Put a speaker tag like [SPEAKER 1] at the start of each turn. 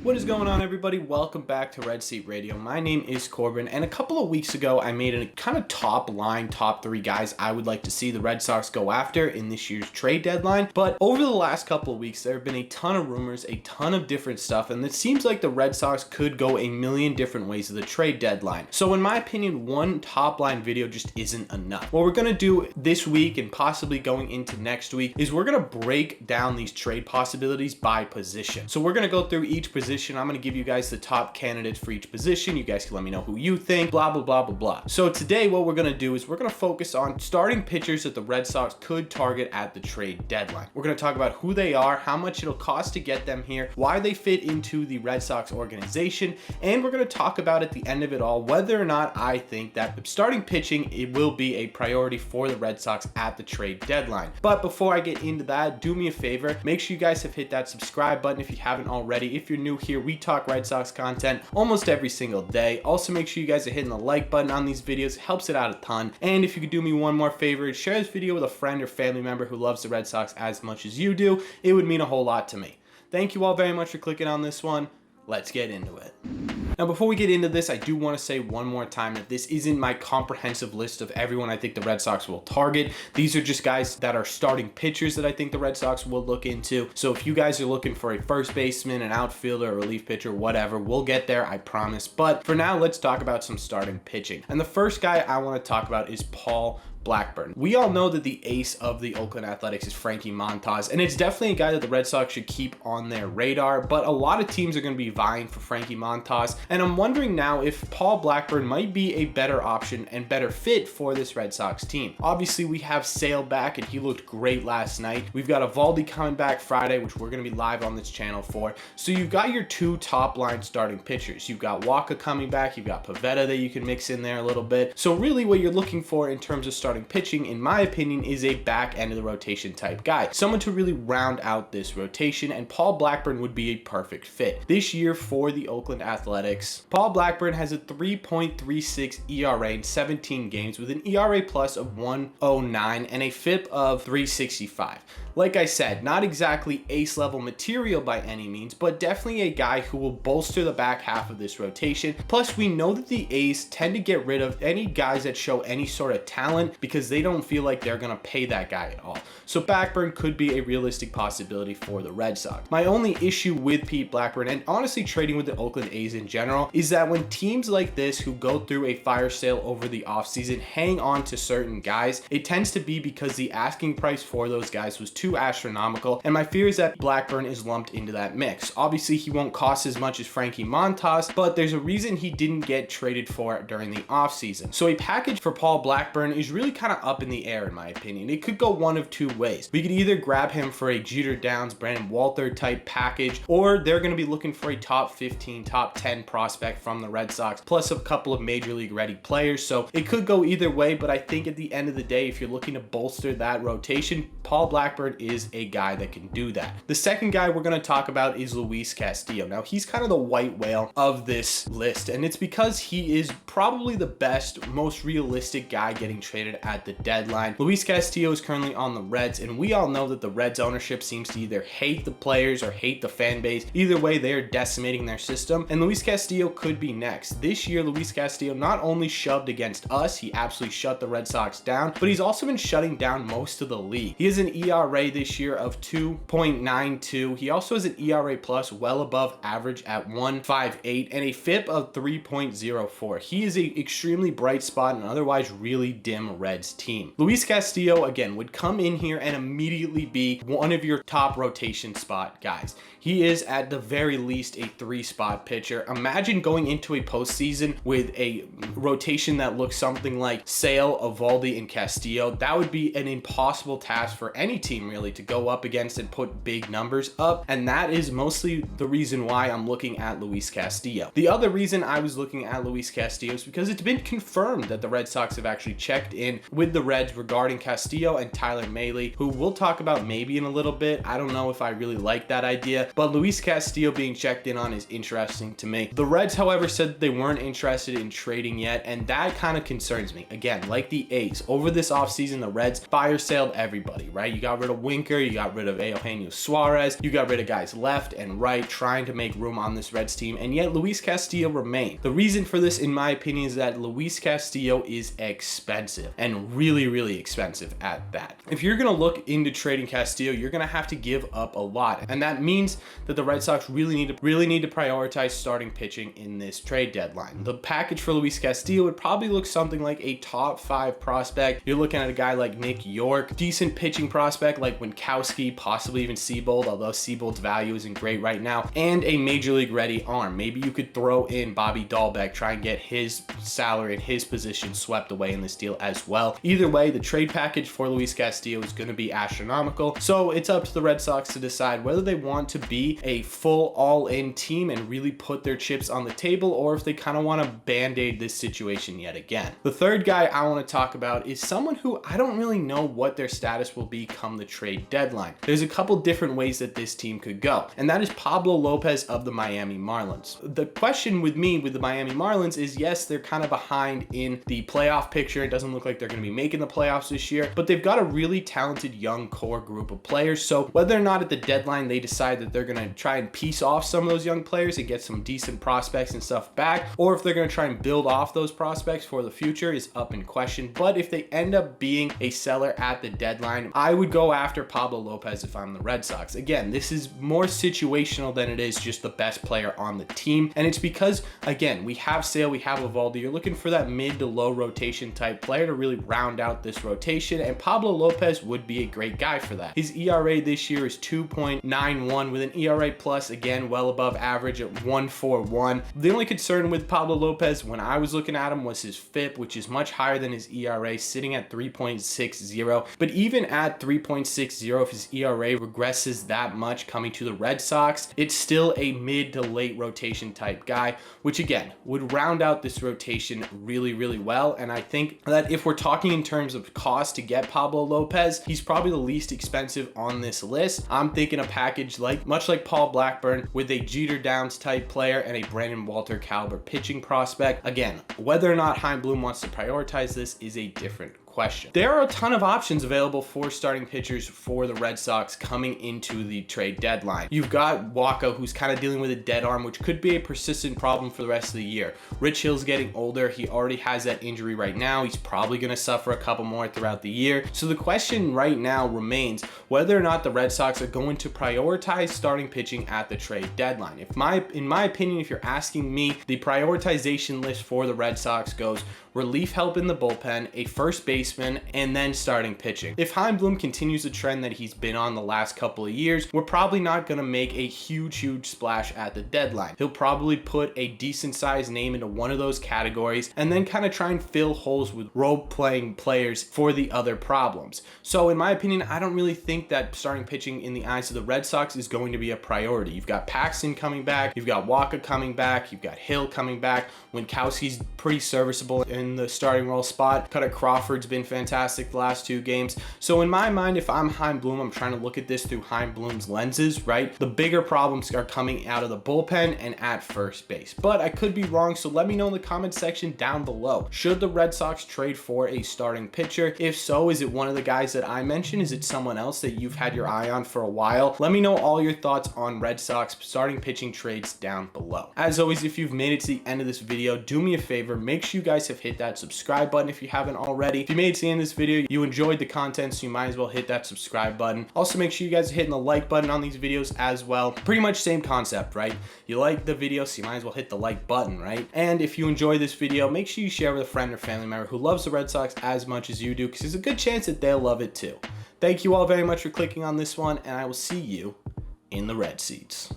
[SPEAKER 1] What is going on, everybody? Welcome back to Red Seat Radio. My name is Corbin, and a couple of weeks ago I made a kind of top 3 guys I would like to see the Red Sox go after in this year's trade deadline. But over the last couple of weeks there have been a ton of rumors, a ton of different stuff, and it seems like the Red Sox could go a million different ways of the trade deadline. So in my opinion, one top line video just isn't enough. What we're going to do this week and possibly going into next week is we're going to break down these trade possibilities by position. So we're going to go through each position. I'm going to give you guys the top candidates for each position. You guys can let me know who you think, blah, blah, blah, blah, blah. So today what we're going to do is we're going to focus on starting pitchers that the Red Sox could target at the trade deadline. We're going to talk about who they are, how much it'll cost to get them here, why they fit into the Red Sox organization, and we're going to talk about at the end of it all whether or not I think that starting pitching it will be a priority for the Red Sox at the trade deadline. But before I get into that, do me a favor, make sure you guys have hit that subscribe button if you haven't already. If you're new here, we talk Red Sox content almost every single day. Also, make sure you guys are hitting the like button on these videos. It helps it out a ton. And if you could do me one more favor, share this video with a friend or family member who loves the Red Sox as much as you do. It would mean a whole lot to me. Thank you all very much for clicking on this one. Let's get into it. Now, before we get into this, I do want to say one more time that this isn't my comprehensive list of everyone I think the Red Sox will target. These are just guys that are starting pitchers that I think the Red Sox will look into. So if you guys are looking for a first baseman, an outfielder, a relief pitcher, whatever, we'll get there, I promise. But for now, let's talk about some starting pitching. And the first guy I want to talk about is Paul Blackburn. We all know that the ace of the Oakland Athletics is Frankie Montas, and it's definitely a guy that the Red Sox should keep on their radar, but a lot of teams are going to be vying for Frankie Montas, and I'm wondering now if Paul Blackburn might be a better option and better fit for this Red Sox team. Obviously, we have Sale back, and he looked great last night. We've got Eovaldi coming back Friday, which we're going to be live on this channel for. So you've got your two top line starting pitchers. You've got Waka coming back, you've got Pivetta that you can mix in there a little bit. So really what you're looking for in terms of starting pitching, in my opinion, is a back end of the rotation type guy, someone to really round out this rotation, and Paul Blackburn would be a perfect fit. This year for the Oakland Athletics, Paul Blackburn has a 3.36 ERA in 17 games with an ERA plus of 109 and a FIP of 365. Like I said, not exactly ace level material by any means, but definitely a guy who will bolster the back half of this rotation. Plus, we know that the A's tend to get rid of any guys that show any sort of talent because they don't feel like they're going to pay that guy at all. So Blackburn could be a realistic possibility for the Red Sox. My only issue with Pete Blackburn, and honestly trading with the Oakland A's in general, is that when teams like this who go through a fire sale over the offseason hang on to certain guys, it tends to be because the asking price for those guys was too astronomical, and my fear is that Blackburn is lumped into that mix. Obviously, he won't cost as much as Frankie Montas, but there's a reason he didn't get traded for it during the offseason. So a package for Paul Blackburn is really kind of up in the air in my opinion. It could go one of two ways. We could either grab him for a Jeter Downs, Brandon Walter type package, or they're going to be looking for a top 15, top 10 prospect from the Red Sox, plus a couple of major league ready players. So it could go either way, but I think at the end of the day, if you're looking to bolster that rotation, Paul Blackburn is a guy that can do that. The second guy we're going to talk about is Luis Castillo. Now, he's kind of the white whale of this list, and it's because he is probably the best, most realistic guy getting traded at the deadline. Luis Castillo is currently on the Reds, and we all know that the Reds ownership seems to either hate the players or hate the fan base. Either way, they are decimating their system, and Luis Castillo could be next. This year, Luis Castillo not only shoved against us, he absolutely shut the Red Sox down, but he's also been shutting down most of the league. He has an ERA this year of 2.92. He also has an ERA plus well above average at 1.58 and a FIP of 3.04. He is an extremely bright spot in an otherwise really dim Reds team. Luis Castillo, again, would come in here and immediately be one of your top rotation spot guys. He is at the very least a 3-spot pitcher. Imagine going into a postseason with a rotation that looks something like Sale, Eovaldi, and Castillo. That would be an impossible task for any team really to go up against and put big numbers up, and that is mostly the reason why I'm looking at Luis Castillo. The other reason I was looking at Luis Castillo is because it's been confirmed that the Red Sox have actually checked in in with the Reds regarding Castillo and Tyler Mahle, who we'll talk about maybe in a little bit. I don't know if I really like that idea, but Luis Castillo being checked in on is interesting to me. The Reds, however, said that they weren't interested in trading yet, and that kind of concerns me. Again, like the A's, over this offseason, the Reds fire sailed everybody, right? You got rid of Winker, you got rid of Eugenio Suarez, you got rid of guys left and right trying to make room on this Reds team, and yet Luis Castillo remained. The reason for this, in my opinion, is that Luis Castillo is expensive, and really, really expensive at that. If you're going to look into trading Castillo, you're going to have to give up a lot, and that means that the Red Sox really need to prioritize starting pitching in this trade deadline. The package for Luis Castillo would probably look something like a top 5 prospect. You're looking at a guy like Nick York, decent pitching prospect like Winkowski, possibly even Seabold, although Seabold's value isn't great right now, and a major league ready arm. Maybe you could throw in Bobby Dahlbeck, try and get his salary and his position swept away in this deal as well. Either way, the trade package for Luis Castillo is going to be astronomical, so it's up to the Red Sox to decide whether they want to be a full all-in team and really put their chips on the table, or if they kind of want to band-aid this situation yet again. The third guy I want to talk about is someone who I don't really know what their status will be come the trade deadline. There's a couple different ways that this team could go, and that is Pablo Lopez of the Miami Marlins. The question with me with the Miami Marlins is, yes, they're kind of behind in the playoff picture. It doesn't look like they're going to be making the playoffs this year, but they've got a really talented young core group of players. So whether or not at the deadline they decide that they're going to try and piece off some of those young players and get some decent prospects and stuff back, or if they're going to try and build off those prospects for the future, is up in question. But if they end up being a seller at the deadline, I would go after Pablo Lopez if I'm the Red Sox. Again, this is more situational than it is just the best player on the team, and it's because, again, we have Sale, we have Evaldi. You're looking for that mid to low rotation type player to really round out this rotation, and Pablo Lopez would be a great guy for that. His ERA this year is 2.91 with an ERA plus, again, well above average at 1.41. The only concern with Pablo Lopez when I was looking at him was his FIP, which is much higher than his ERA, sitting at 3.60. But even at 3.60, if his ERA regresses that much coming to the Red Sox, it's still a mid to late rotation type guy, which again would round out this rotation really, really well. And I think that if we're talking in terms of cost to get Pablo Lopez, he's probably the least expensive on this list. I'm thinking a package much like Paul Blackburn, with a Jeter Downs type player and a Brandon Walter caliber pitching prospect. Again, whether or not Chaim Bloom wants to prioritize this is a different question. There are a ton of options available for starting pitchers for the Red Sox coming into the trade deadline. You've got Wacha, who's kind of dealing with a dead arm, which could be a persistent problem for the rest of the year. Rich Hill's getting older. He already has that injury right now. He's probably going to suffer a couple more throughout the year. So the question right now remains whether or not the Red Sox are going to prioritize starting pitching at the trade deadline. In my opinion, if you're asking me, the prioritization list for the Red Sox goes relief help in the bullpen, a first baseman, and then starting pitching. If Chaim Bloom continues the trend that he's been on the last couple of years, we're probably not going to make a huge splash at the deadline. He'll probably put a decent sized name into one of those categories and then kind of try and fill holes with role-playing players for the other problems. So in my opinion, I don't really think that starting pitching in the eyes of the Red Sox is going to be a priority. You've got Paxton coming back, you've got Wacha coming back, you've got Hill coming back, Winkowski's pretty serviceable in the starting role spot. Cutter Crawford's been fantastic the last 2 games. So in my mind, if I'm Chaim Bloom, I'm trying to look at this through Chaim Bloom's lenses, right? The bigger problems are coming out of the bullpen and at first base. But I could be wrong, so let me know in the comment section down below. Should the Red Sox trade for a starting pitcher? If so, is it one of the guys that I mentioned? Is it someone else that you've had your eye on for a while? Let me know all your thoughts on Red Sox starting pitching trades down below. As always, if you've made it to the end of this video, do me a favor, make sure you guys have hit that subscribe button if you haven't already. If you made it to the end of this video, you enjoyed the content, so you might as well hit that subscribe button. Also, make sure you guys are hitting the like button on these videos as well. Pretty much same concept, right? You like the video, so you might as well hit the like button, right? And if you enjoy this video, make sure you share with a friend or family member who loves the Red Sox as much as you do, because there's a good chance that they'll love it too. Thank you all very much for clicking on this one, and I will see you in the red seats.